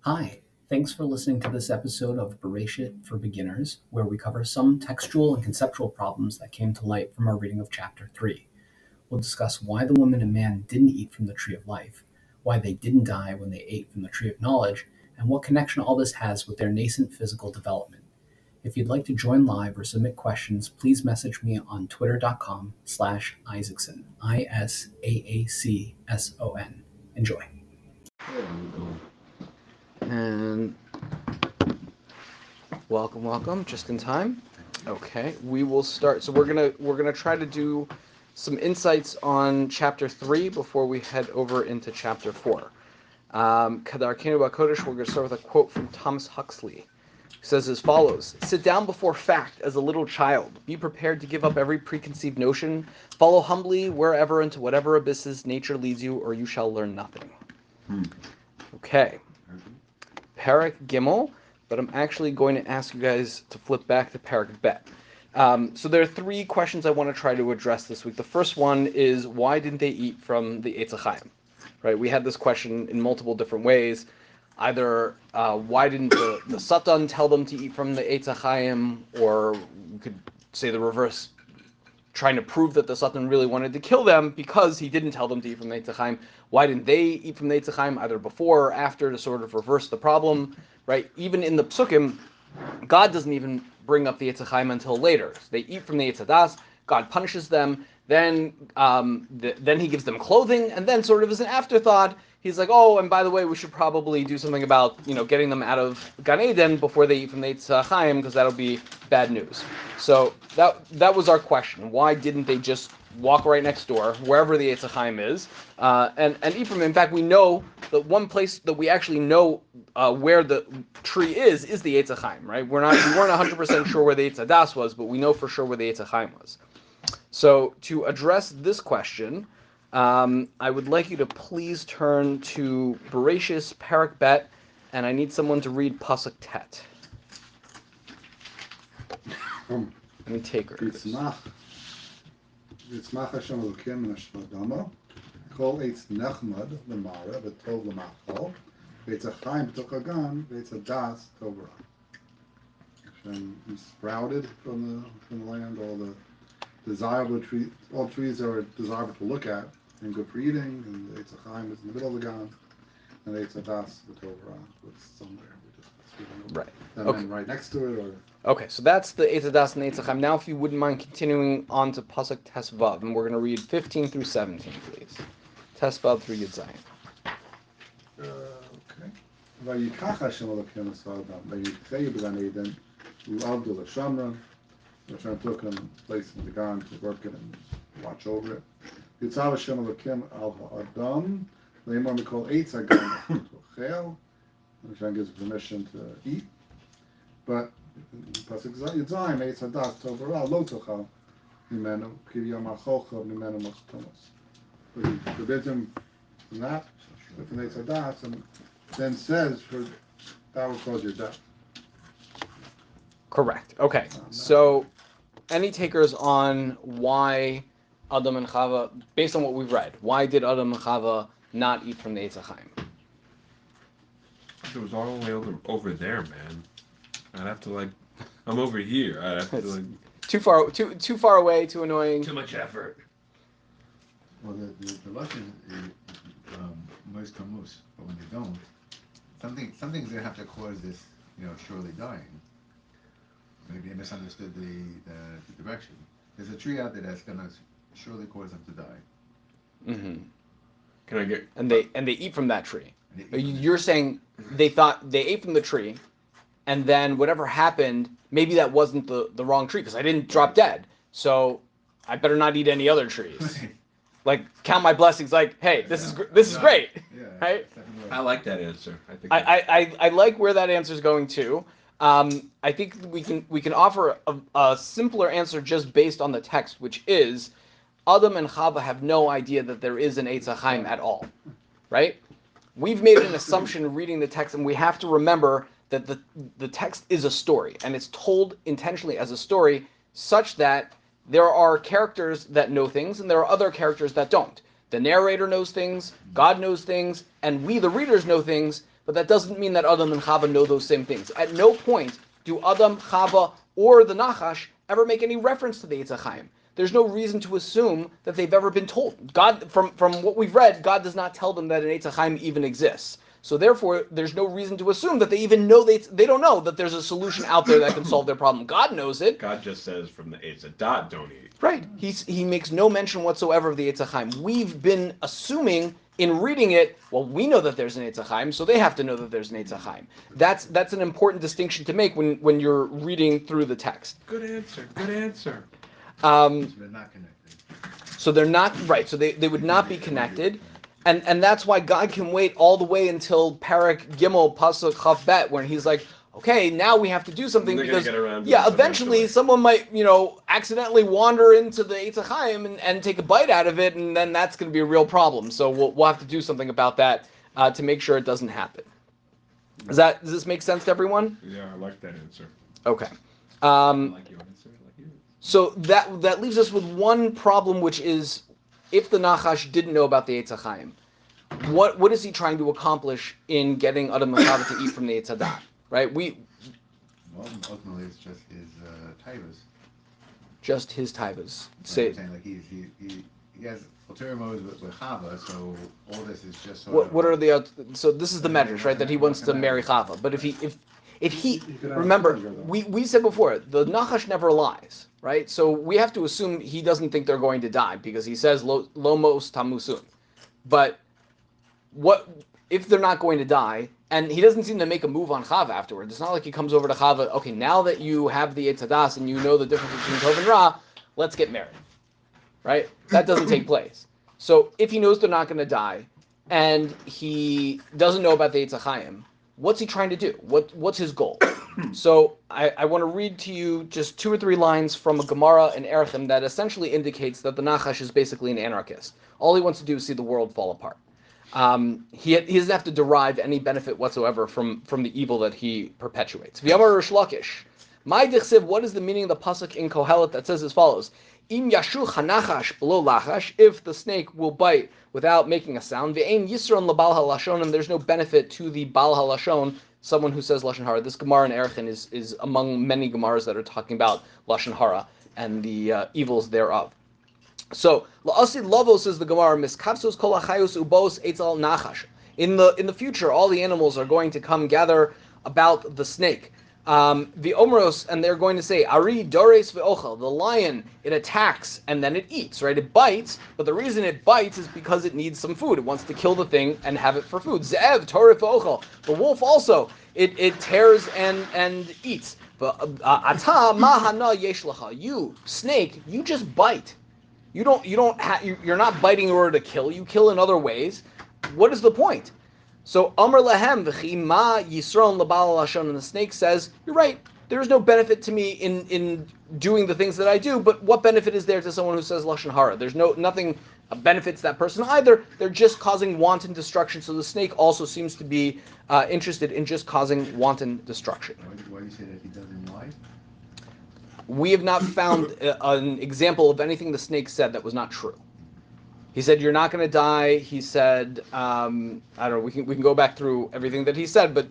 Hi, thanks for listening to this episode of Bereshit for Beginners, where we cover some textual and conceptual problems that came to light from our reading of Chapter 3. We'll discuss why the woman and man didn't eat from the Tree of Life, why they didn't die when they ate from the Tree of Knowledge, and what connection all this has with their nascent physical development. If you'd like to join live or submit questions, please message me on twitter.com/Isaacson, ISAACSON. Enjoy. There we go. And welcome, just in time. Okay, we will start. So we're gonna try to do some insights on chapter 3 before we head over into chapter 4. Kadar Kenu Bakodesh, we're gonna start with a quote from Thomas Huxley. He says as follows: "Sit down before fact as a little child. Be prepared to give up every preconceived notion. Follow humbly wherever into whatever abysses nature leads you, or you shall learn nothing." Okay. Parak Gimel, but I'm actually going to ask you guys to flip back to Parak Bet. So there are 3 questions I want to try to address this week. The first one is, why didn't they eat from the Eitz HaChaim? Right? We had this question in multiple different ways. Either why didn't the Satan tell them to eat from the Eitz HaChaim, or you could say the reverse, trying to prove that the Satan really wanted to kill them because he didn't tell them to eat from the Eitz HaChaim. Why didn't they eat from the Eitz HaChaim, either before or after, to sort of reverse the problem, right? Even in the Psukim, God doesn't even bring up the Eitz HaChaim until later. So they eat from the Eitz HaDas, God punishes them, then he gives them clothing, and then sort of as an afterthought, he's like, oh, and by the way, we should probably do something about, getting them out of Gan Eden before they eat from the Eitz HaChaim, because that'll be bad news. So that was our question. Why didn't they just walk right next door, wherever the Eitz HaChaim is, and eat from it? In fact, we know that one place that we actually know where the tree is the Eitz HaChaim, right? We weren't 100% sure where the Eitz HaDas was, but we know for sure where the Eitz HaChaim was. So to address this question, I would like you to please turn to Bereshis Parak Bet, and I need someone to read Pasuk Tet. Any takers? ויצמח השם אלוקים מן האדמה, כל עץ נחמד למראה וטוב למאכל, ועץ החיים בתוך הגן, ועץ הדעת טוב ורע. Hashem sprouted from the land, all the desirable trees, all trees that are desirable to look at and good for eating, and the Eitz HaChaim is in the middle of the gan, and the Eitz HaDas B'tov Ra was somewhere. Right. Okay. Right next to it, or. Okay, so that's the Eitz HaDas and the Eitz HaChaim. Now, if you wouldn't mind continuing on to Pasuk Tesvav, and we're going to read 15 through 17, please. Tesvav through Yud Zayin. Okay. ויקח השם אלוקים את האדם, ויחיו בגן עדן, ועבדו לשמרן. Hashem took him and placed him in the garden to work it and watch over it. Yitzav Hashem Elokim al ha'adam, le'imor mikol eitz ha'gan tochel. Hashem gives permission to eat, but pasuk Yitzaim eitz hadas tov v'ra lo tochel mimenu ki yom ha'cholcha mimenu machtomos. But he forbids him from that, from eitz hadas, and then says that will cause your death. Correct. Okay. So, any takers on why Adam and Chava, based on what we've read, why did Adam and Chava not eat from the Eitz HaChaim? It was all the way over there, man. I'd have to I'm over here. I'd have to too far away, too annoying. Too much effort. Well, the Russian is moist kamus, but when they don't, something's gonna have to cause this, surely dying. Maybe I misunderstood the direction. There's a tree out there that's gonna surely cause them to die. Mm-hmm. Can I get? And they eat from that tree. You're saying they thought they ate from the tree, and then whatever happened, maybe that wasn't the wrong tree, because I didn't drop dead, so I better not eat any other trees. Count my blessings. Hey, this is great, Yeah, right? I like that answer. I think. I like where that answer is going to. I think we can offer a simpler answer just based on the text, which is Adam and Chava have no idea that there is an Eitz HaChaim at all, right? We've made an assumption reading the text, and we have to remember that the text is a story, and it's told intentionally as a story such that there are characters that know things, and there are other characters that don't. The narrator knows things, God knows things, and we, the readers, know things, but that doesn't mean that Adam and Chava know those same things. At no point do Adam, Chava, or the Nachash ever make any reference to the Eitz HaChaim. There's no reason to assume that they've ever been told. God, from what we've read, God does not tell them that an Eitz HaChaim even exists. So therefore, there's no reason to assume that they even know they don't know that there's a solution out there that can solve their problem. God knows it. God just says from the Eitz Hadat, don't eat. Right. He makes no mention whatsoever of the Eitz HaChaim. We've been assuming in reading it, well, we know that there's an Eitz HaChaim, so they have to know that there's an Eitz HaChaim. That's an important distinction to make when you're reading through the text. Good answer. Good answer. So they're not connected. So they're not right. So they would not be connected. And that's why God can wait all the way until Parak Gimel Pasuk Chaf Bet, when he's like, okay, now we have to do something, They're because gonna get around to yeah, this eventually someone might, accidentally wander into the Eitz HaChaim and take a bite out of it, and then that's going to be a real problem. So we'll have to do something about that to make sure it doesn't happen. Does this make sense to everyone? Yeah, I like that answer. Okay. I like your answer. I like yours. So that leaves us with one problem, which is, if the Nachash didn't know about the Eitz HaChaim, what is he trying to accomplish in getting Adam and Chava to eat from the Eitz Hadat? Right? Well, ultimately, it's just his taivas. Just his taivas. I'm Say, saying, like he has ulterior motives with Chava, so all this is just sort what of. what are the so this is the measures, right? That he wants to marry Chava. But if he remember, we said before, the Nachash never lies, right? So we have to assume he doesn't think they're going to die, because he says lomos tamusun. But what if they're not going to die? And he doesn't seem to make a move on Chava afterwards. It's not like he comes over to Chava, okay, now that you have the Eitz Hadas and you know the difference between Tov and Ra, let's get married. Right? That doesn't take place. So if he knows they're not going to die, and he doesn't know about the Eitz HaChaim, what's he trying to do? What's his goal? So I want to read to you just 2 or 3 lines from a Gemara in Erechim that essentially indicates that the Nachash is basically an anarchist. All he wants to do is see the world fall apart. He doesn't have to derive any benefit whatsoever from the evil that he perpetuates. V'yamar Rish Lakish, my dichsiv, what is the meaning of the pasuk in Kohelet that says as follows? Im yashuch hanachash below lachash, if the snake will bite without making a sound, ve'ein yisron lebal halashon, and there's no benefit to the bal halashon, someone who says lashon hara. This Gemara in Erechim is among many Gemaras that are talking about lashon hara and the evils thereof. So la'asid lavo, says the Gemara, miskapsos kol achayos ubos etzal nachash. In the future, all the animals are going to come gather about the snake. The omros, and they're going to say, Ari dores ve'ochel, the lion, it attacks and then it eats, right? It bites, but the reason it bites is because it needs some food. It wants to kill the thing and have it for food. Ze'ev torif ve'ochel, the wolf also, it tears and eats. But ata mahana yeshlacha, you snake, you just bite. You're not biting in order to kill. You kill in other ways. What is the point? So Amar Lahem v'chi ma yisron lebal lashon, and the snake says, you're right. There is no benefit to me in doing the things that I do. But what benefit is there to someone who says lashon hara? There's nothing benefits that person either. They're just causing wanton destruction. So the snake also seems to be interested in just causing wanton destruction. Why do you say that he doesn't lie? We have not found an example of anything the snake said that was not true. He said, you're not going to die. He said, I don't know, we can go back through everything that he said, but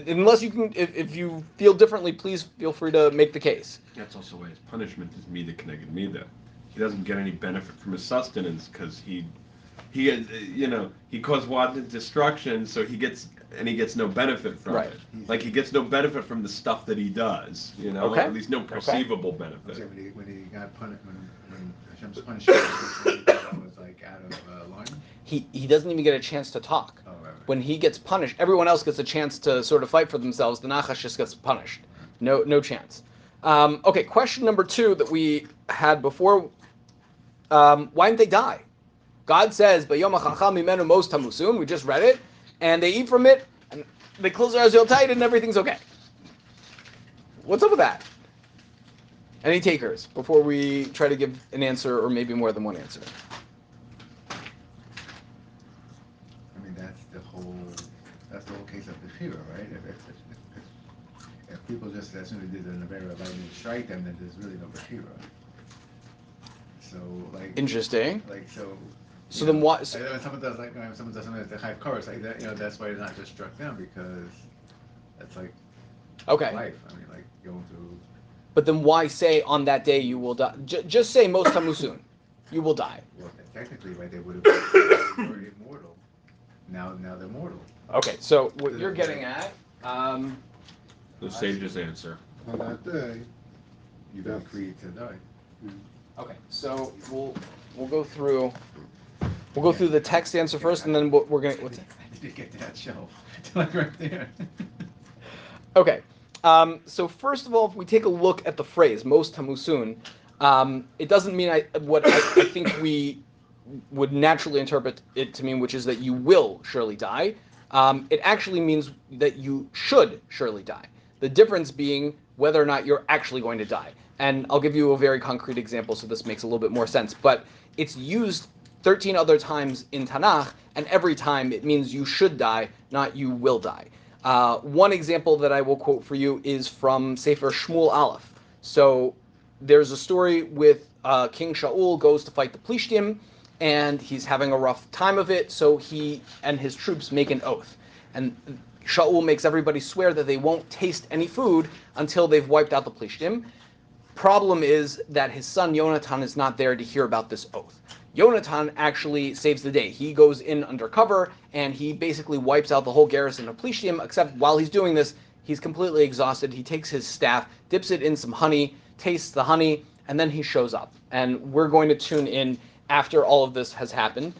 unless you can, if you feel differently, please feel free to make the case. That's also why his punishment is mida connected mida. He doesn't get any benefit from his sustenance because he caused wanton destruction, so he gets no benefit from it. Like he gets no benefit from the stuff that he does, Okay. At least no perceivable benefit. So when he got punished, when Hashem's punished him, that was like out of line. He doesn't even get a chance to talk. Oh, right. When he gets punished, everyone else gets a chance to sort of fight for themselves. The Nachash just gets punished. No chance. Okay, question number 2 that we had before. Why didn't they die? God says, "Bayom hachacham mimenu mos tamusun." We just read it, and they eat from it, and they close their eyes real tight, and everything's okay. What's up with that? Any takers before we try to give an answer, or maybe more than one answer? I mean, that's the whole case of the Shira, right? If people just, as soon as they did an Avera, lightning strike them, then there's really no Bashira. So, like... Interesting. Like, so, So then why? When someone does someone does something that's the high chorus, like that, that's why it's not just struck down because that's like life. I mean, like going through. But then why say on that day you will die? Just say most tamusun, you will die. Well, technically, right, they would have been immortal. Now they're mortal. Okay, so what you're getting at? The sage's answer. On that day, You've been created to die. Okay, so we'll go through. We'll go through the text answer first, and then we're gonna. What's it? I did get to that shelf, like right there. Okay, so first of all, if we take a look at the phrase "most tamusun," it doesn't mean what I think we would naturally interpret it to mean, which is that you will surely die. It actually means that you should surely die. The difference being whether or not you're actually going to die. And I'll give you a very concrete example so this makes a little bit more sense. But it's used 13 other times in Tanakh, and every time it means you should die, not you will die. One example that I will quote for you is from Sefer Shmuel Aleph. So there's a story with King Shaul goes to fight the Plishtim, and he's having a rough time of it, so he and his troops make an oath. And Shaul makes everybody swear that they won't taste any food until they've wiped out the Plishtim. Problem is that his son Yonatan is not there to hear about this oath. Yonatan actually saves the day. He goes in undercover, and he basically wipes out the whole garrison of Plishtim, except while he's doing this, he's completely exhausted. He takes his staff, dips it in some honey, tastes the honey, and then he shows up. And we're going to tune in after all of this has happened.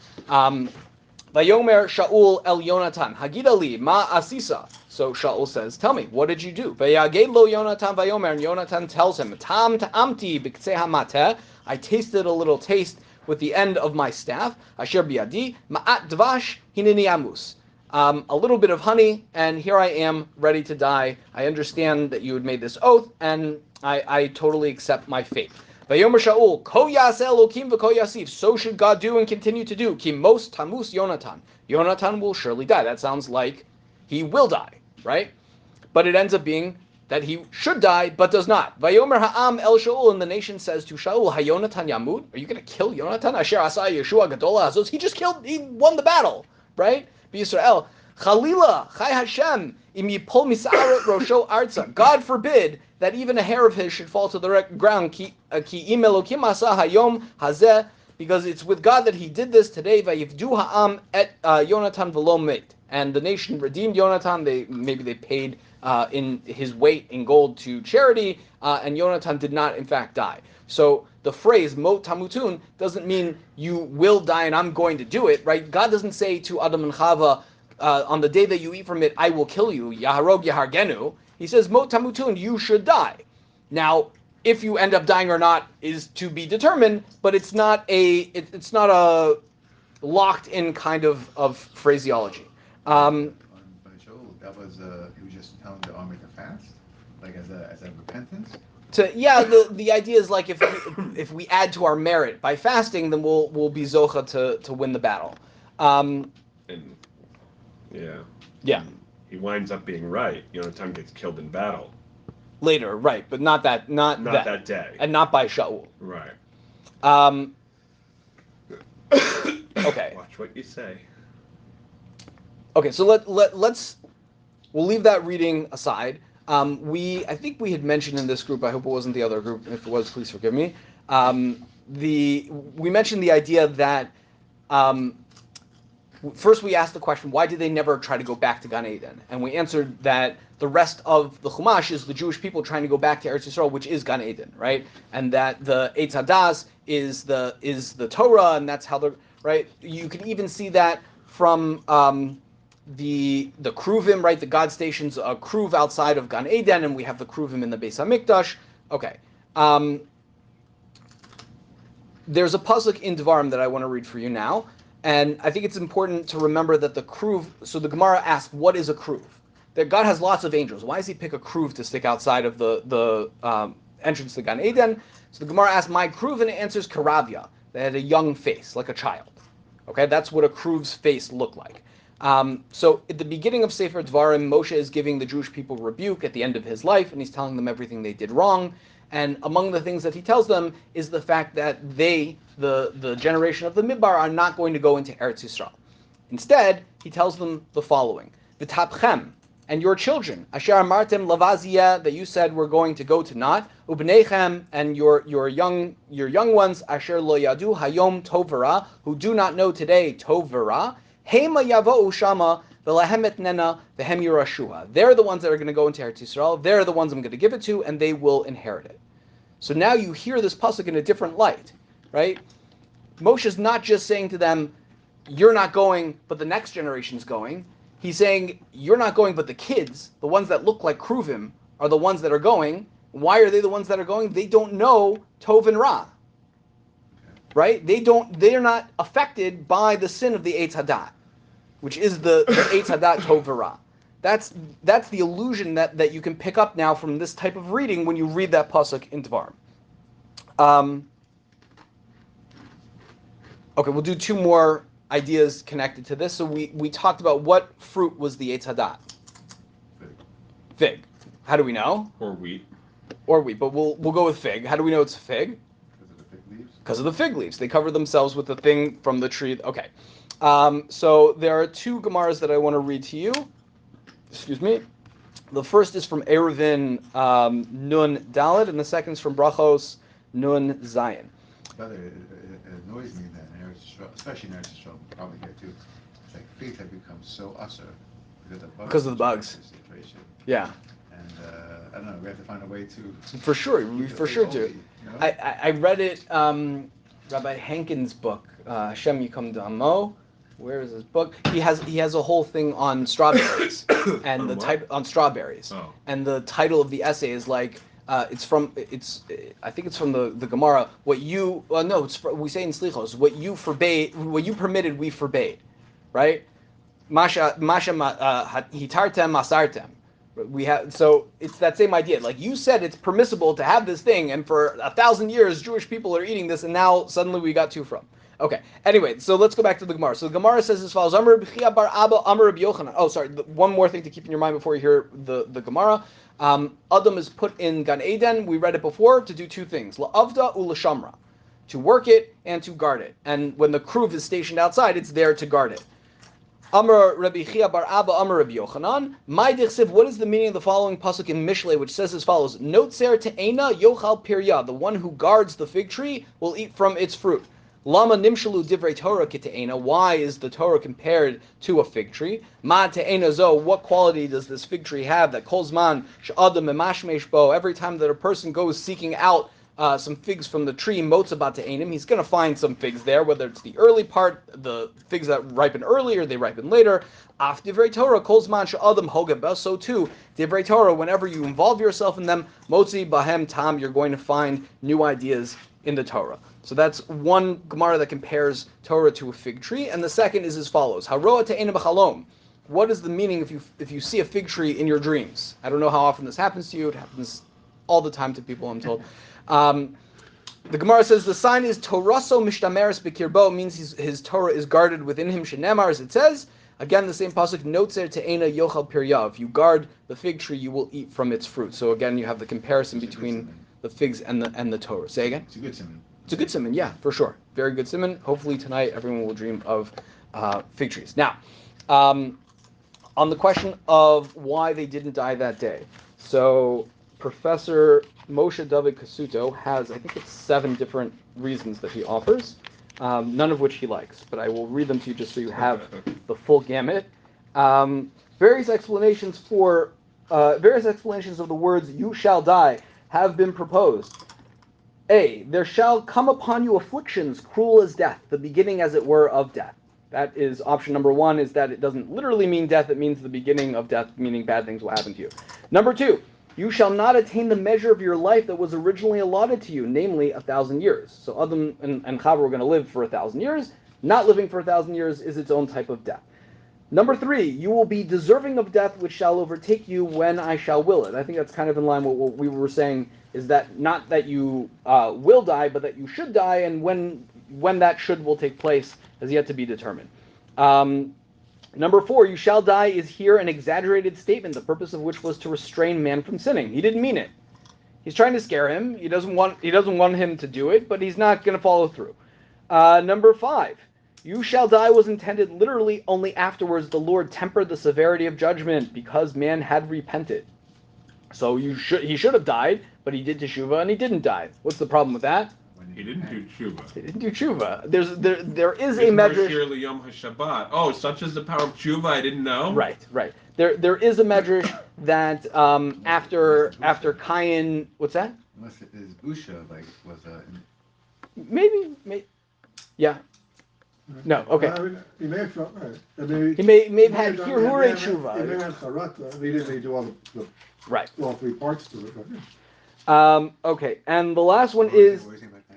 Vayomer Shaul el Yonatan, Hagida li ma asisa. So Shaul says, tell me, what did you do? Vayaged lo Yonatan vayomer, and Yonatan tells him, Tam ta'amti b'ktsei hamateh, I tasted a little taste with the end of my staff, asher biadi, ma'at dvash hineni amus. A little bit of honey, and here I am, ready to die. I understand that you had made this oath, and I totally accept my fate. Vayomer Shaul, ko yaseh Elokim v'ko yasif. So should God do and continue to do. Ki mos tamus Yonatan. Yonatan will surely die. That sounds like he will die, right? But it ends up being that he should die, but does not. Vayomer ha'am el Shaul, and the nation says to Shaul, HaYonatan yamud? Are you going to kill Yonatan? Asher asa Yeshua gadola azos. He won the battle, right? B'Yisrael. Chalila, Chai Hashem, im yipol misa'aret rosho arza. God forbid that even a hair of his should fall to the ground. Ki im Elokim asa hayom hazeh, because it's with God that he did this today. Vayivdu ha'am et Yonatan v'lo meit. And the nation redeemed Yonatan. They paid in his weight in gold to charity, and Yonatan did not in fact die. So the phrase mot tamutun doesn't mean you will die and I'm going to do it, right? God doesn't say to Adam and Chava, on the day that you eat from it, I will kill you. Yaharog yahargenu. He says, Mot tamutun, you should die. Now, if you end up dying or not is to be determined, but it's not a locked in kind of phraseology. On Shaul, that was he was just telling the army to fast, like as a repentance. The idea is like if we add to our merit by fasting, then we'll be zocha to win the battle. Yeah. He winds up being right. Yonatan gets killed in battle. Later, right, but not that day. And not by Shaul. Right. Okay. Watch what you say. Okay, so we'll leave that reading aside. I think we had mentioned in this group, I hope it wasn't the other group, if it was, please forgive me. We mentioned the idea that first we asked the question, why did they never try to go back to Gan Eden? And we answered that the rest of the Chumash is the Jewish people trying to go back to Eretz Yisrael, which is Gan Eden, right? And that the Eitz Hadas is the Torah, and that's how right? You can even see that from the Kruvim, right? The God stations a Kruv outside of Gan Eden, and we have the Kruvim in the Beis HaMikdash. Okay. There's a pasuk in Devarim that I want to read for you now. And I think it's important to remember that the Kruv, so the Gemara asks, what is a Kruv? That God has lots of angels. Why does he pick a Kruv to stick outside of the entrance to Gan Eden? So the Gemara asks, my Kruv, and it answers Karavya. They had a young face, like a child. Okay, that's what a Kruv's face looked like. So at the beginning of Sefer Dvarim, Moshe is giving the Jewish people rebuke at the end of his life, and he's telling them everything they did wrong. And among the things that he tells them is the fact that they, the generation of the Midbar, are not going to go into Eretz Yisrael. Instead, he tells them the following: V'tapchem, and your children, asher amartem lavazia, that you said we're going to go to not, ubnechem, and your young ones, asher lo yadu hayom tovera, who do not know today tovera, hema yavo shama v'lahem etnena v'hem yirashua. They're the ones that are going to go into Eretz Yisrael. They're the ones I'm going to give it to, and they will inherit it. So now you hear this pasuk in a different light, right? Moshe's not just saying to them, you're not going, but the next generation's going. He's saying, you're not going, but the kids, the ones that look like Kruvim, are the ones that are going. Why are they the ones that are going? They don't know Tov and Ra. Right? They're not affected by the sin of the Eitz Hadat, which is the Eitz Hadat Tov and Ra. That's the illusion that you can pick up now from this type of reading when you read that pasuk in Devarim. Okay, we'll do two more ideas connected to this. So we talked about what fruit was the Eitz Hadat. Fig. How do we know? Or wheat. Or wheat, but we'll go with fig. How do we know it's a fig? Because of the fig leaves. Because of the fig leaves. They cover themselves with the thing from the tree. Okay. So there are two Gemaras that I want to read to you. Excuse me. The first is from Eruvin Nun Daled, and the second is from Brachos Nun Zayin. Brother, it annoys me that in Eretz Yisrael, especially in Eretz Yisrael, probably here too, it's like faith had become so usher because of the bugs. Yeah. And I don't know, we have to find a way to... For sure, we for sure do. You know? I read it, Rabbi Hankin's book, Hashem Yikom Damo. Where is his book? He has a whole thing on strawberries and the type on strawberries. Oh. And the title of the essay is like I think it's from the Gemara. We say in Slichos, what you permitted, we forbade, right? Masha hitartem masartem. So it's that same idea. Like you said, it's permissible to have this thing, and for 1,000 years, Jewish people are eating this, and now suddenly we got two from. Okay. Anyway, so let's go back to the Gemara. So the Gemara says as follows: Amar B'chia bar Abba, Amar Rabbi Yochanan. Oh, sorry. One more thing to keep in your mind before you hear the Gemara. Adam is put in Gan Eden. We read it before to do two things: la'avda u'lashamra, to work it and to guard it. And when the kruv is stationed outside, it's there to guard it. Amar Rabbi Chia bar Abba, Amar Rabbi Yochanan. My dichsiv. What is the meaning of the following pasuk in Mishlei, which says as follows: Notzer te'ena yochal pirya. The one who guards the fig tree will eat from its fruit. Lama nimshalu divrei Torah kite'ena. Why is the Torah compared to a fig tree? Ma te'ena zo. What quality does this fig tree have? That kolzman she'adam emashmesh bo. Every time that a person goes seeking out some figs from the tree, motzabat te'enim, he's going to find some figs there, whether it's the early part, the figs that ripen early or they ripen later. Af divrei Torah kolzman she'adam hogeba. So too, divrei Torah, whenever you involve yourself in them, motzi bahem tam, you're going to find new ideas in the Torah. So that's one Gemara that compares Torah to a fig tree, and the second is as follows: Haroa te'ena b'chalom. What is the meaning if you see a fig tree in your dreams? I don't know how often this happens to you. It happens all the time to people, I'm told. The Gemara says the sign is Toraso mishtameres b'kirbo, means his Torah is guarded within him. Shenemar, as it says. Again, the same pasuk, Notzer te'ena yochal pirya. If you guard the fig tree, you will eat from its fruit. So again, you have the comparison between the figs and the Torah. Say again? It's a good simon. It's a good simon, yeah, for sure. Very good simon. Hopefully tonight everyone will dream of fig trees. Now, on the question of why they didn't die that day. So Professor Moshe David Kasuto has, I think it's 7 different reasons that he offers, none of which he likes, but I will read them to you just so you have the full gamut. Various explanations of the words "you shall die" have been proposed. A, there shall come upon you afflictions cruel as death, the beginning as it were of death. That is option number 1, is that it doesn't literally mean death, it means the beginning of death, meaning bad things will happen to you. Number 2, you shall not attain the measure of your life that was originally allotted to you, namely 1,000 years. So Adam and Chava were going to live for 1,000 years. Not living for 1,000 years is its own type of death. Number 3, you will be deserving of death which shall overtake you when I shall will it. I think that's kind of in line with what we were saying, is that not that you will die, but that you should die, and when that should will take place has yet to be determined. Number 4, you shall die is here an exaggerated statement, the purpose of which was to restrain man from sinning. He didn't mean it. He's trying to scare him. He doesn't want him to do it, but he's not going to follow through. Number 5. You shall die was intended literally only afterwards the Lord tempered the severity of judgment because man had repented. So he should have died, but he did teshuva and he didn't die. What's the problem with that? He didn't do tshuva. He didn't do tshuva. There is a medrash. Yom HaShabbat. Oh, such is the power of tshuva. I didn't know. Right. There is a medrash that after Cain, what's that? Unless his busha was Maybe. Yeah. No. Okay. I mean, he may have felt right. I mean, He may have had done- hirurei He may tshuva. have charata. He didn't do Right. all 3 parts to it. But, Okay. And the last one what was is. he saying about that?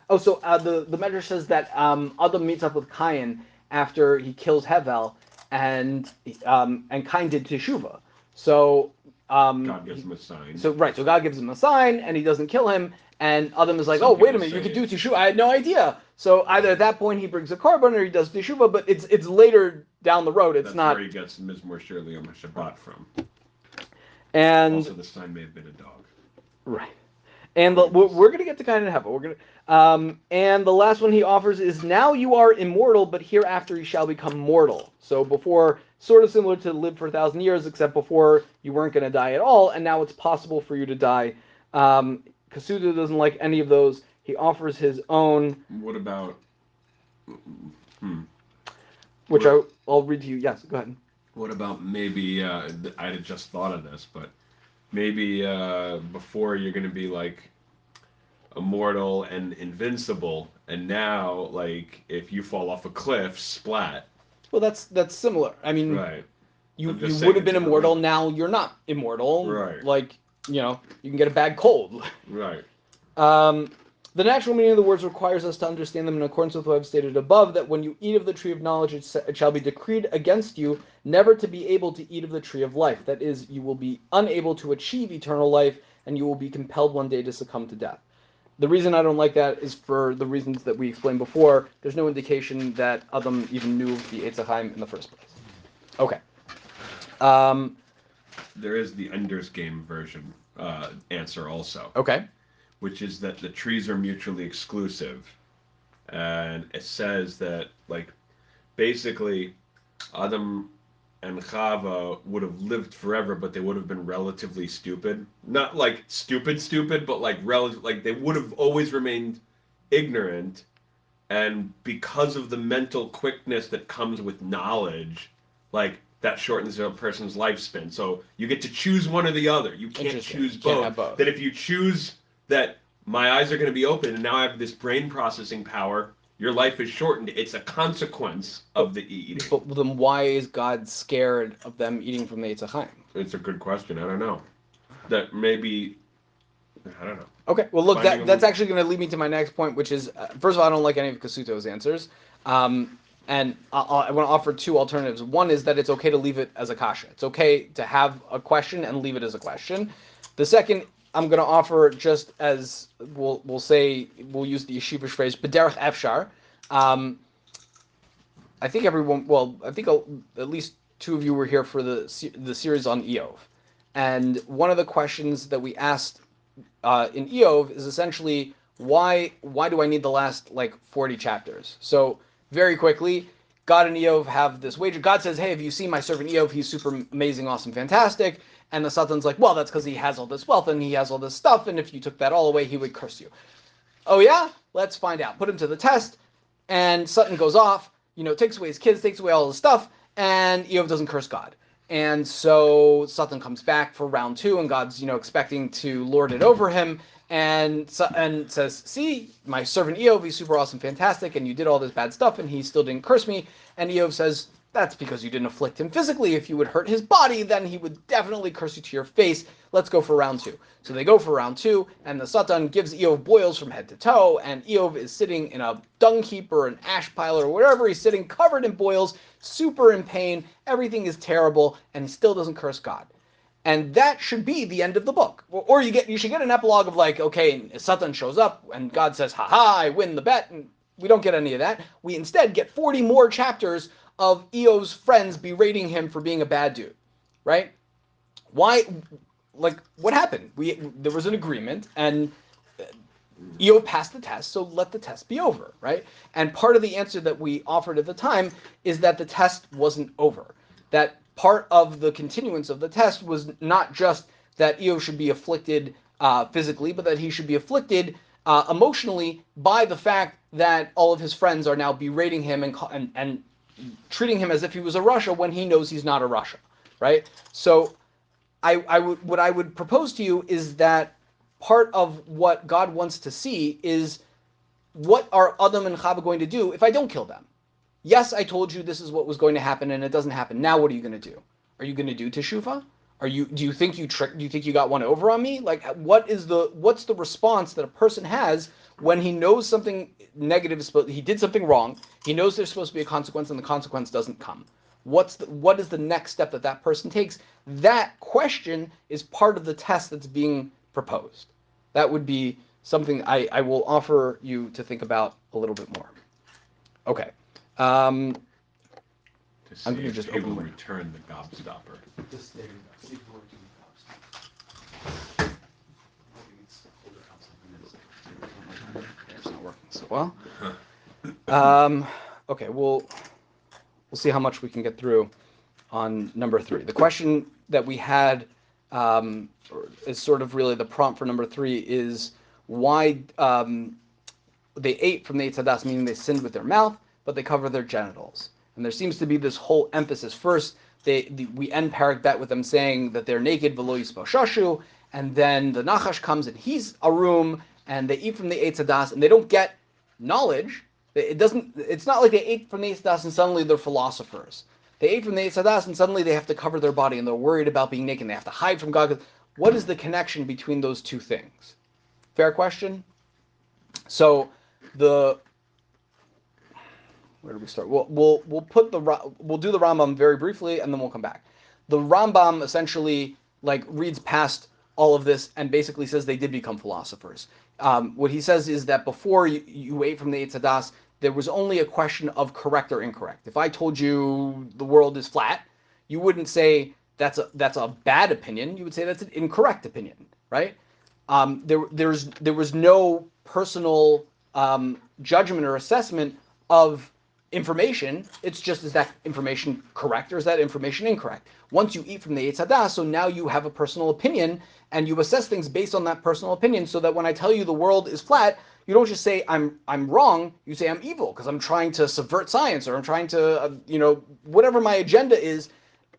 Oh, so the medrash says that Adam meets up with Cain after he kills Hevel, and Cain did teshuva. So God gives him a sign. So God gives him a sign, and he doesn't kill him. And Adam is like, Some oh, wait a people minute, you say could do teshuva. I had no idea. So either at that point he brings a carbon or he does teshuva, but it's later down the road. It's That's not. where he gets Mizmor Shir Yom HaShabbat from. And Also, the sign may have been a dog. right. And we're going to get to kind of heaven. We're going to, and the last one he offers is, now you are immortal, but hereafter you shall become mortal. So before, sort of similar to live for 1,000 years, except before you weren't going to die at all, and now it's possible for you to die. Kasuda doesn't like any of those. He offers his own. What about? Which I'll read to you. Yes, go ahead. What about maybe? I had just thought of this, but maybe before you're going to be like immortal and invincible, and now like if you fall off a cliff, splat. Well, that's similar. I mean, Right. you I'm just would saying have been it's immortal. like- Now you're not immortal. Right. Like, you can get a bad cold. Right. The natural meaning of the words requires us to understand them in accordance with what I've stated above, that when you eat of the tree of knowledge, it shall be decreed against you never to be able to eat of the tree of life. That is, you will be unable to achieve eternal life, and you will be compelled one day to succumb to death. The reason I don't like that is for the reasons that we explained before. There's no indication that Adam even knew the Eitz Chaim in the first place. Okay. There is the Ender's Game version answer also. Okay. Which is that the trees are mutually exclusive. And it says that, like, basically, Adam and Chava would have lived forever, but they would have been relatively stupid. Not like stupid, but like like they would have always remained ignorant. And because of the mental quickness that comes with knowledge, like, that shortens a person's lifespan. So you get to choose one or the other. You can't choose both. Can't have both. That if you choose that my eyes are going to be open and now I have this brain processing power, your life is shortened. It's a consequence of the eating. But then why is God scared of them eating from the Eitz Chaim? It's a good question. I don't know. That maybe, I don't know. Okay, well, look, Finding that's a- actually going to lead me to my next point, which is, first of all, I don't like any of Kasuto's answers. And I want to offer 2 alternatives. One is that it's okay to leave it as a kasha. It's okay to have a question and leave it as a question. The second, I'm going to offer just as, we'll use the yeshivish phrase, b'derech efshar. I think at least 2 of you were here for the series on Eov. And one of the questions that we asked in Eov is essentially, why do I need the last 40 chapters? So very quickly, God and Eov have this wager. God says, hey, have you seen my servant Eov? He's super amazing, awesome, fantastic. And the Satan's like, well, that's because he has all this wealth and he has all this stuff, and if you took that all away, he would curse you. Oh yeah? Let's find out. Put him to the test, and Satan goes off, takes away his kids, takes away all his stuff, and Eov doesn't curse God. And so Satan comes back for round 2, and God's, expecting to lord it over him, and says, see, my servant Eov, he's super awesome, fantastic, and you did all this bad stuff, and he still didn't curse me. And Eov says, that's because you didn't afflict him physically. If you would hurt his body, then he would definitely curse you to your face. Let's go for round 2. So they go for round 2, and the Satan gives Eov boils from head to toe, and Eov is sitting in a dung heap or an ash pile or wherever he's sitting, covered in boils, super in pain. Everything is terrible, and he still doesn't curse God. And that should be the end of the book. Or you should get an epilogue of okay, Satan shows up, and God says, ha-ha, I win the bet, and we don't get any of that. We instead get 40 more chapters of Eov's friends berating him for being a bad dude, right? Why? what happened? There was an agreement, and Eo passed the test, so let the test be over, right? And part of the answer that we offered at the time is that the test wasn't over. That part of the continuance of the test was not just that Eo should be afflicted physically, but that he should be afflicted emotionally by the fact that all of his friends are now berating him and treating him as if he was a Russia when he knows he's not a Russia, right? So what I would propose to you is that part of what God wants to see is, what are Adam and Chava going to do if I don't kill them? Yes, I told you this is what was going to happen, and it doesn't happen. Now, what are you going to do? Are you going to do teshuvah? Do you think you tricked? Do you think you got one over on me? Like, what's the response that a person has when he knows something negative is supposed? He did something wrong. He knows there's supposed to be a consequence, and the consequence doesn't come. What is the next step that person takes? That question is part of the test that's being proposed. That would be something I will offer you to think about a little bit more. Okay. To see I'm going to if just he will open return the gobstopper. Just there you go. See if we're doing the It's not working so well. Okay, we'll see how much we can get through on number 3. The question that we had is sort of really the prompt for number 3 is why they ate from the Eitz Hadas, meaning they sinned with their mouth, but they cover their genitals. And there seems to be this whole emphasis. First, we end Parak Bet with them saying that they're naked, v'lo yispo shashu, and then the Nachash comes and he's arum, and they eat from the Eitz Hadas, and they don't get knowledge. It's not like they ate from the Eitz Hadas and suddenly they're philosophers. They ate from the Eitz Hadas and suddenly they have to cover their body and they're worried about being naked and they have to hide from God. What is the connection between those two things? Fair question? So where do we start? We'll do the Rambam very briefly and then we'll come back. The Rambam essentially reads past all of this and basically says they did become philosophers. What he says is that before you ate from the Eitz Hadas, there was only a question of correct or incorrect. If I told you the world is flat, you wouldn't say that's a bad opinion. You would say that's an incorrect opinion, right? There was no personal judgment or assessment of information. It's just, is that information correct or is that information incorrect? Once you eat from the Eitz Hadas, so now you have a personal opinion and you assess things based on that personal opinion, so that when I tell you the world is flat, you don't just say I'm wrong. You say I'm evil because I'm trying to subvert science, or I'm trying to whatever my agenda is.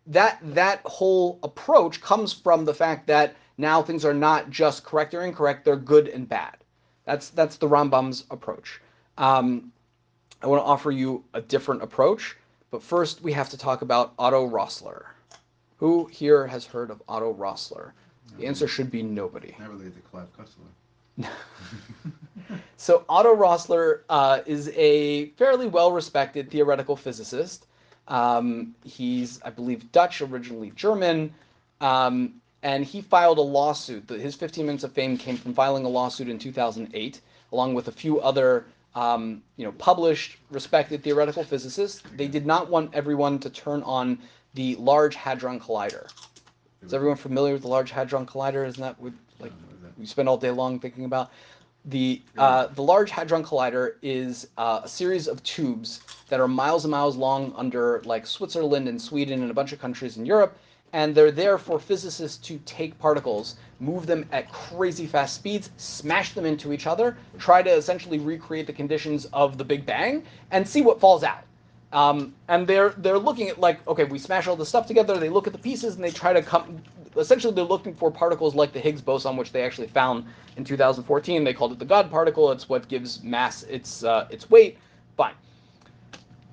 That whole approach comes from the fact that now things are not just correct or incorrect; they're good and bad. That's the Rambam's approach. I want to offer you a different approach, but first we have to talk about Otto Rossler. Who here has heard of Otto Rossler? The answer should be nobody. Not related to Clive Cussler. So Otto Rossler is a fairly well-respected theoretical physicist. He's, I believe, Dutch, originally German, and he filed a lawsuit. His 15 Minutes of Fame came from filing a lawsuit in 2008, along with a few other published, respected theoretical physicists. They did not want everyone to turn on the Large Hadron Collider. Is everyone familiar with the Large Hadron Collider? Isn't that what we spend all day long thinking about? The Large Hadron Collider is a series of tubes that are miles and miles long under Switzerland and Sweden and a bunch of countries in Europe, and they're there for physicists to take particles, move them at crazy fast speeds, smash them into each other, try to essentially recreate the conditions of the Big Bang, and see what falls out. And they're looking at okay, we smash all this stuff together. They look at the pieces and they try to come. Essentially, they're looking for particles like the Higgs boson, which they actually found in 2014. They called it the God particle. It's what gives mass its weight. Fine.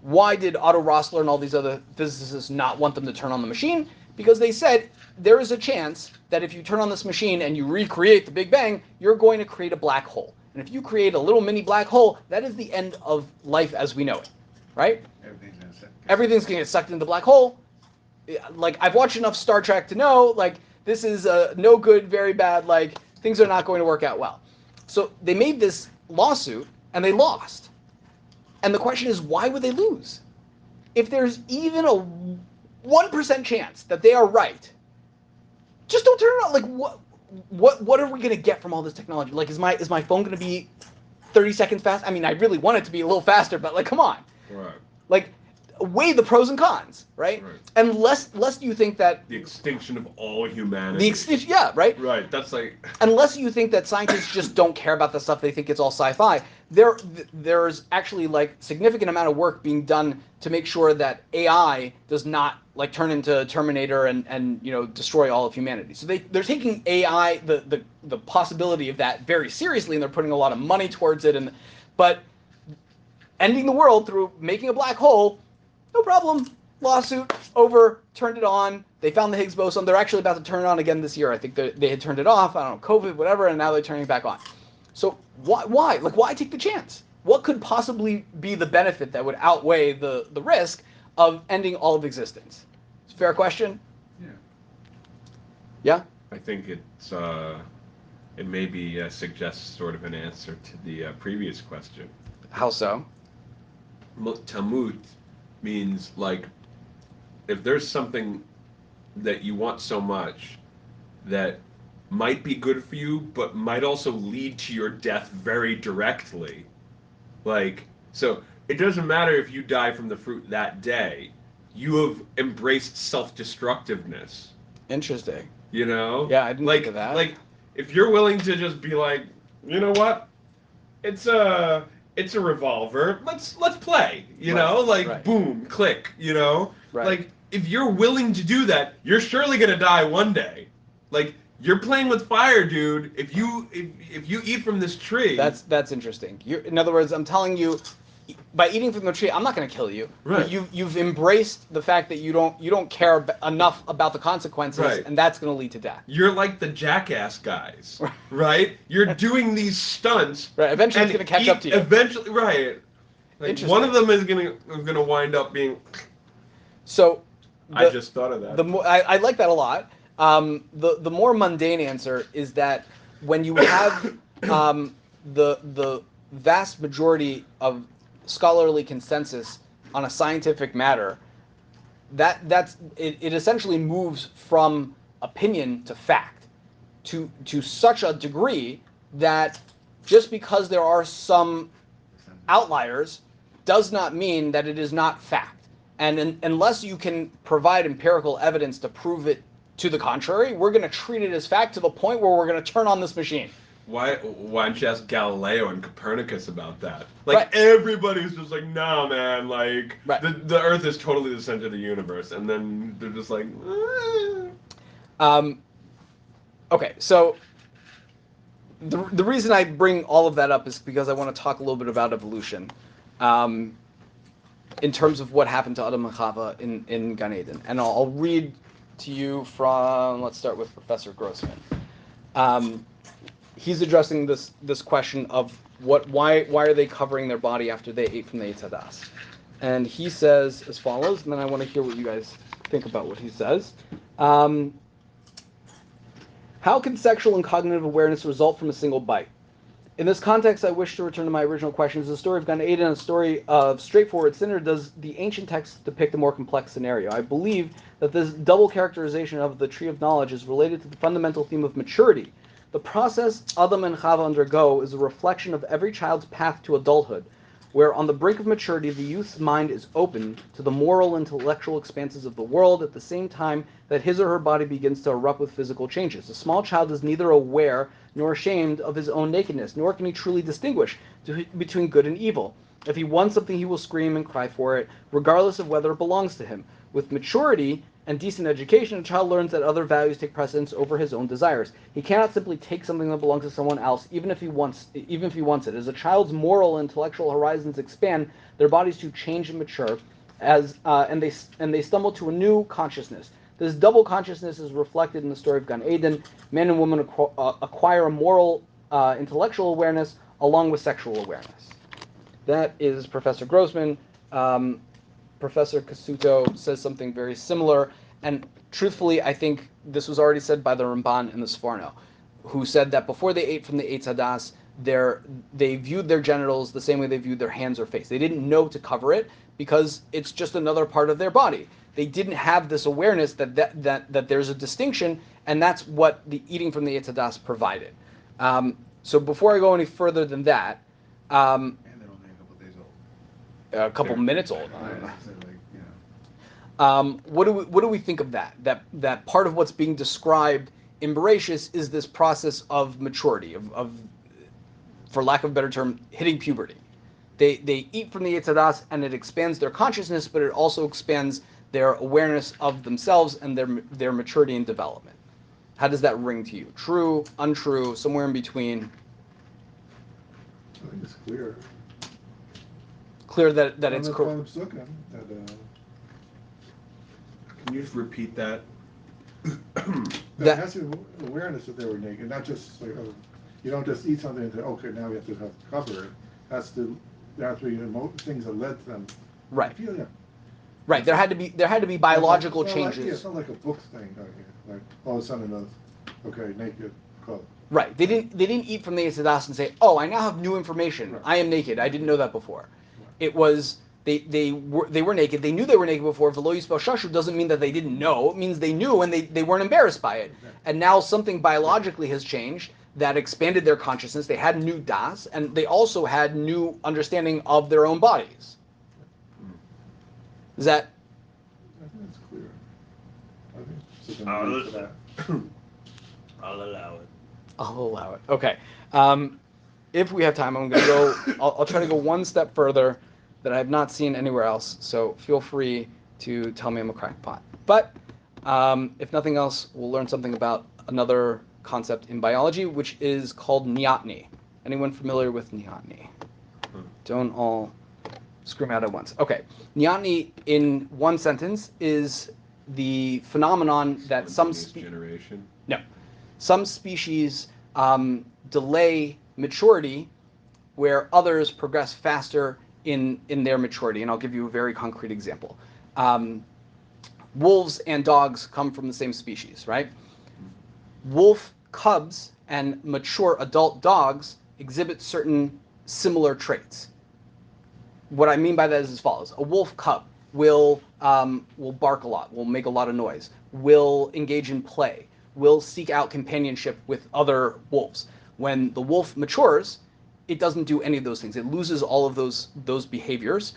Why did Otto Rossler and all these other physicists not want them to turn on the machine? Because they said there is a chance that if you turn on this machine and you recreate the Big Bang, you're going to create a black hole. And if you create a little mini black hole, that is the end of life as we know it, right? Everything's going to get sucked into the black hole. I've watched enough Star Trek to know, this is no good, very bad, things are not going to work out well. So they made this lawsuit and they lost. And the question is, why would they lose? If there's even a 1% chance that they are right, just don't turn it on. Like what are we gonna get from all this technology? Like, is my phone gonna be 30 seconds fast? I mean, I really want it to be a little faster, but like, come on. Right. Like, weigh the pros and cons, right? Right. And lest you think that The extinction of all humanity. the extinction, yeah, right. Right. That's like. Unless you think that scientists just don't care about the stuff, they think it's all sci-fi. There's actually like significant amount of work being done to make sure that AI does not like turn into Terminator and destroy all of humanity. So they're taking AI, the possibility of that very seriously, and they're putting a lot of money towards it. But ending the world through making a black hole, no problem. Lawsuit over, turned it on. They found the Higgs boson. They're actually about to turn it on again this year. I think they had turned it off. I don't know, COVID, whatever, and now they're turning it back on. So why? Like, why take the chance? What could possibly be the benefit that would outweigh the risk of ending all of existence? It's a fair question. Yeah. Yeah? I think it maybe suggests sort of an answer to the previous question. How so? Tamut means like if there's something that you want so much that might be good for you but might also lead to your death very directly, like, so it doesn't matter if you die from the fruit that day, you have embraced self-destructiveness. Interesting. You know? Yeah, I didn't like, think of that. Like, if you're willing to just be like, you know what? It's a revolver. Let's play. You know? Like, right. Boom, click. You know? Right. Like, if you're willing to do that, you're surely gonna die one day. Like, you're playing with fire, dude. If you eat from this tree. That's interesting. In other words, I'm telling you, by eating from the tree, I'm not going to kill you. Right. You've embraced the fact that you don't care enough about the consequences, right. And that's going to lead to death. You're like the jackass guys, right? You're doing these stunts. Right. Eventually, it's going to catch up to you. Eventually, right. Like, one of them is gonna wind up being. So. I just thought of that. I like that a lot. The more mundane answer is that when you have the vast majority of scholarly consensus on a scientific matter, it essentially moves from opinion to fact to such a degree that just because there are some outliers does not mean that it is not fact. And unless you can provide empirical evidence to prove it to the contrary, we're going to treat it as fact to the point where we're going to turn on this machine. Why don't you ask Galileo and Copernicus about that? Like, everybody's just like, nah, man, like, the Earth is totally the center of the universe. And then they're just like, Okay, so the reason I bring all of that up is because I want to talk a little bit about evolution. In terms of what happened to Adam and Chava in Gan Eden. And I'll read to you from, let's start with Professor Grossman. He's addressing this question of why are they covering their body after they ate from the Eitz Hadas? And he says as follows, and then I want to hear what you guys think about what he says. How can sexual and cognitive awareness result from a single bite? In this context, I wish to return to my original question. Is the story of Gan Eden a story of straightforward sin, or does the ancient text depict a more complex scenario? I believe that this double characterization of the tree of knowledge is related to the fundamental theme of maturity. The process Adam and Chava undergo is a reflection of every child's path to adulthood, where on the brink of maturity, the youth's mind is open to the moral and intellectual expanses of the world at the same time that his or her body begins to erupt with physical changes. A small child is neither aware nor ashamed of his own nakedness, nor can he truly distinguish between good and evil. If he wants something, he will scream and cry for it, regardless of whether it belongs to him. With maturity and decent education, a child learns that other values take precedence over his own desires. He cannot simply take something that belongs to someone else, even if he wants it. As a child's moral and intellectual horizons expand, their bodies too change and mature, and they stumble to a new consciousness. This double consciousness is reflected in the story of Gan Eden. Men and women acquire a moral, intellectual awareness along with sexual awareness. That is Professor Grossman. Professor Casuto says something very similar, and truthfully, I think this was already said by the Ramban in the Sforno, who said that before they ate from the Eitz Hadas, they viewed their genitals the same way they viewed their hands or face. They didn't know to cover it because it's just another part of their body. They didn't have this awareness that there's a distinction, and that's what the eating from the Eitz Hadas provided. So before I go any further than that, And they're only a couple days old. a couple minutes old. So like, What do we think of that? That part of what's being described in Bereshit is this process of maturity, of for lack of a better term, hitting puberty. They eat from the Eitz Hadas, and it expands their consciousness, but it also expands their awareness of themselves and their maturity and development. How does that ring to you? True, untrue, somewhere in between? I think it's clear. Clear that it's correct. Can you just repeat that? There has to be awareness that they were naked, not just like, oh, you don't just eat something and say, okay, now we have to cover it. There has to be things that led to them. Right. Yeah. Right. There had to be biological it's changes. It's not like a book thing. Like all of a sudden, okay, naked clothes. Right. They didn't eat from the Eitz Hadas and say, "Oh, I now have new information. Right. I am naked. I didn't know that before." Right. It was they were naked. They knew they were naked before. V'lo yispo shashu doesn't mean that they didn't know. It means they knew and they weren't embarrassed by it. Exactly. And now something biologically has changed that expanded their consciousness. They had new das, and they also had new understanding of their own bodies. Is that? I think it's clear. I think that. I'll allow it. I'll allow it. Okay. If we have time, I'm going to go. I'll try to go one step further that I have not seen anywhere else. So feel free to tell me I'm a crackpot. But if nothing else, we'll learn something about another concept in biology, which is called neoteny. Anyone familiar with neoteny? Don't all scream out at once. Okay. Neoteny, in one sentence, is the phenomenon that some generation. No. Some species delay maturity where others progress faster in their maturity. And I'll give you a very concrete example. Wolves and dogs come from the same species, right? Wolf cubs and mature adult dogs exhibit certain similar traits. What I mean by that is as follows. A wolf cub will bark a lot, will make a lot of noise, will engage in play, will seek out companionship with other wolves. When the wolf matures, it doesn't do any of those things. It loses all of those behaviors.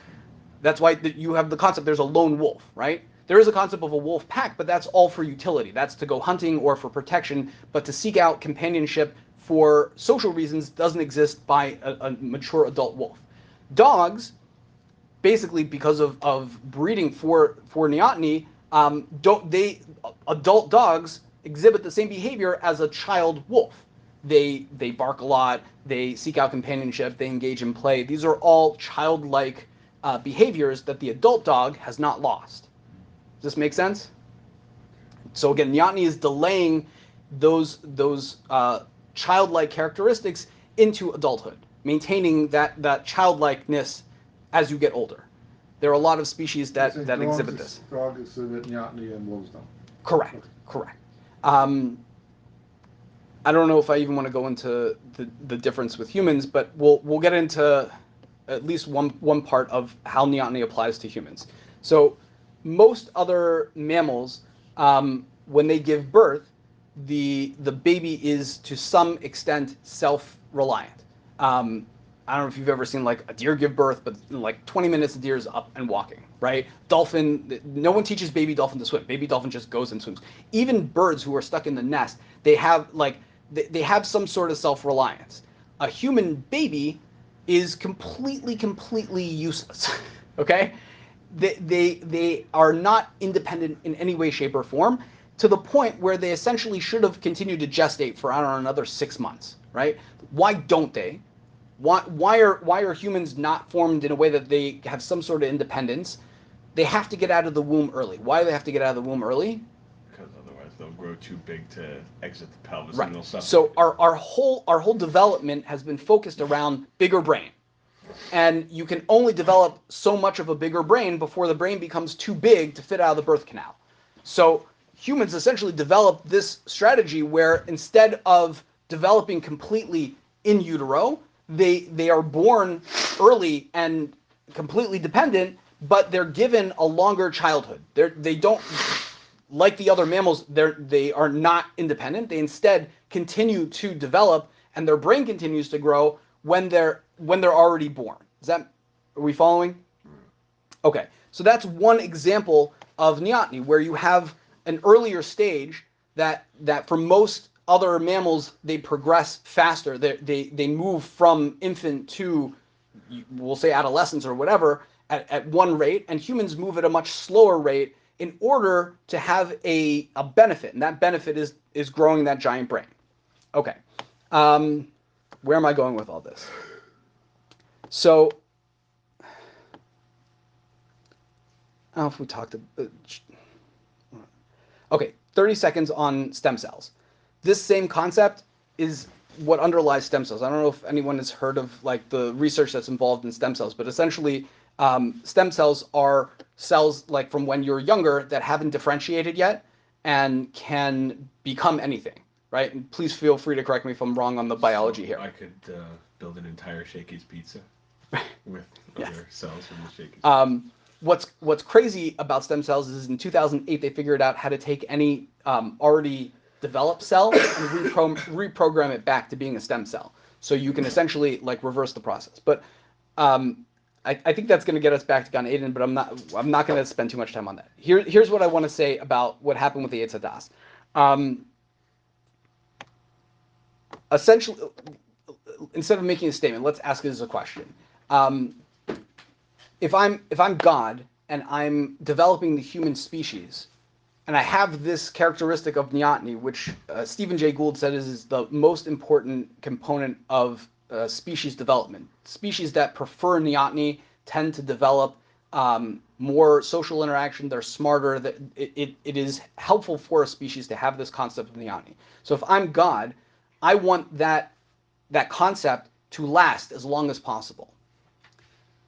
That's why you have the concept there's a lone wolf, right? There is a concept of a wolf pack, but that's all for utility. That's to go hunting or for protection, but to seek out companionship for social reasons doesn't exist by a mature adult wolf. Dogs, basically because of breeding for neoteny, adult dogs exhibit the same behavior as a child wolf. They bark a lot, they seek out companionship, they engage in play. These are all childlike behaviors that the adult dog has not lost. Does this make sense? So again, neoteny is delaying those childlike characteristics into adulthood, maintaining that childlikeness as you get older. There are a lot of species that exhibit this. Dogs exhibit neoteny and wolves don't. Correct. Okay. Correct. I don't know if I even want to go into the difference with humans, but we'll get into at least one part of how neoteny applies to humans. So most other mammals, when they give birth, the baby is to some extent self-reliant. I don't know if you've ever seen like a deer give birth, but in like 20 minutes the deer is up and walking, right? Dolphin, no one teaches baby dolphin to swim. Baby dolphin just goes and swims. Even birds who are stuck in the nest, they have some sort of self-reliance. A human baby is completely useless, okay? They are not independent in any way, shape, or form, to the point where they essentially should have continued to gestate for, I don't know, another 6 months, right? Why don't they? Why are humans not formed in a way that they have some sort of independence? They have to get out of the womb early. Why do they have to get out of the womb early? Because otherwise they'll grow too big to exit the pelvis, right. And they'll suffer. So our whole development has been focused around bigger brain. And you can only develop so much of a bigger brain before the brain becomes too big to fit out of the birth canal. So humans essentially developed this strategy where instead of developing completely in utero, they are born early and completely dependent, but they're given a longer childhood. They don't, like the other mammals, they are not independent. They instead continue to develop, and their brain continues to grow when they're already born. Are we following? Okay, so that's one example of neoteny, where you have an earlier stage that for most other mammals, they progress faster. They move from infant to, we'll say, adolescence or whatever, at one rate, and humans move at a much slower rate in order to have a benefit, and that benefit is growing that giant brain. Okay, where am I going with all this? So, I don't know if we talked about... Okay, 30 seconds on stem cells. This same concept is what underlies stem cells. I don't know if anyone has heard of like the research that's involved in stem cells, but essentially stem cells are cells like from when you're younger that haven't differentiated yet and can become anything, right? And please feel free to correct me if I'm wrong on the biology here. I could build an entire Shakey's pizza with other cells from the Shakey's pizza. What's crazy about stem cells is in 2008 they figured out how to take any already developed cell and reprogram it back to being a stem cell. So you can essentially like reverse the process. But I think that's going to get us back to Gan Eden, but I'm not going to spend too much time on that. Here's what I want to say about what happened with the Eitz Hadas. Essentially, instead of making a statement, let's ask it as a question. If I'm God and I'm developing the human species, and I have this characteristic of neoteny, which Stephen Jay Gould said is the most important component of species development. Species that prefer neoteny tend to develop more social interaction. They're smarter. That it is helpful for a species to have this concept of neoteny. So if I'm God, I want that concept to last as long as possible.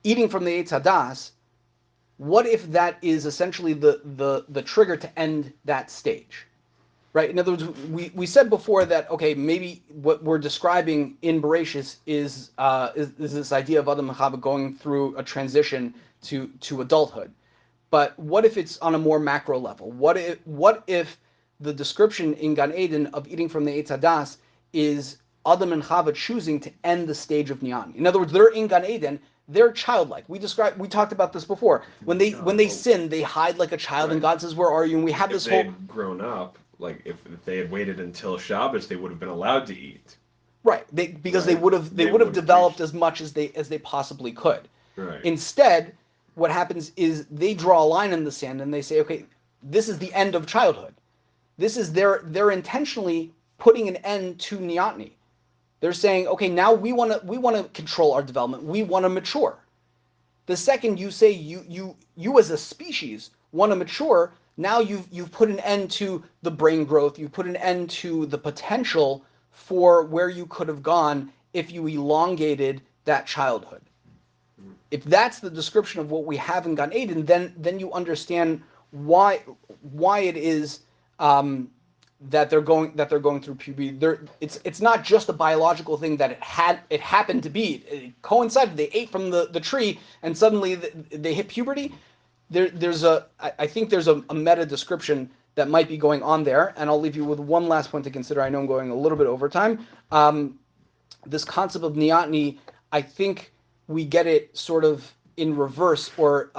Eating from the Eitz Hadas, what if that is essentially the trigger to end that stage, right? In other words, we said before that, okay, maybe what we're describing in Bereshit is this idea of Adam and Chava going through a transition to adulthood. But what if it's on a more macro level? What if the description in Gan Eden of eating from the Eitz Hadas is Adam and Chava choosing to end the stage of neoteny? In other words, they're in Gan Eden. They're childlike. We talked about this before. When they sin, they hide like a child, and God says, "Where are you?" And we have this whole. If they had grown up, like if they had waited until Shabbos, they would have been allowed to eat. Right, because they would have developed as much as they possibly could. Right. Instead, what happens is they draw a line in the sand and they say, "Okay, this is the end of childhood. This is they're intentionally putting an end to neoteny." They're saying, okay, now we want to control our development. We want to mature. The second you say you as a species want to mature, now you've put an end to the brain growth. You've put an end to the potential for where you could have gone if you elongated that childhood. If that's the description of what we have in Gan Eden, then you understand why it is that they're going through puberty. It's not just a biological thing that it happened to be. It coincided. They ate from the tree and suddenly they hit puberty. I think there's a meta description that might be going on there, and I'll leave you with one last point to consider. I know I'm going a little bit over time. This concept of neoteny, I think we get it sort of in reverse or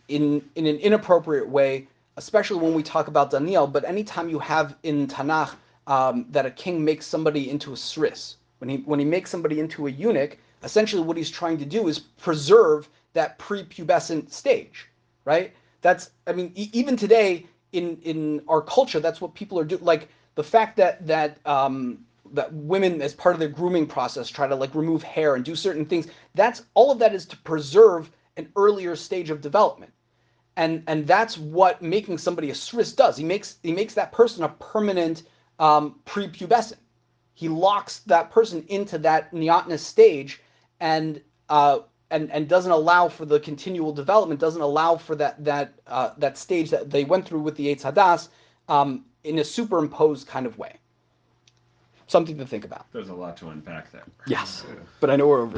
in an inappropriate way, especially when we talk about Daniel. But anytime you have in Tanakh that a king makes somebody into a sris, when he makes somebody into a eunuch, essentially what he's trying to do is preserve that prepubescent stage, right? Even today in our culture, that's what people are doing. Like the fact that women, as part of their grooming process, try to like remove hair and do certain things. All of that is to preserve an earlier stage of development. And that's what making somebody a sris does. He makes that person a permanent prepubescent. He locks that person into that neotnous stage and doesn't allow for the continual development, doesn't allow for that stage that they went through with the Eitz Hadas in a superimposed kind of way. Something to think about. There's a lot to unpack there. Yes, but I know we're over.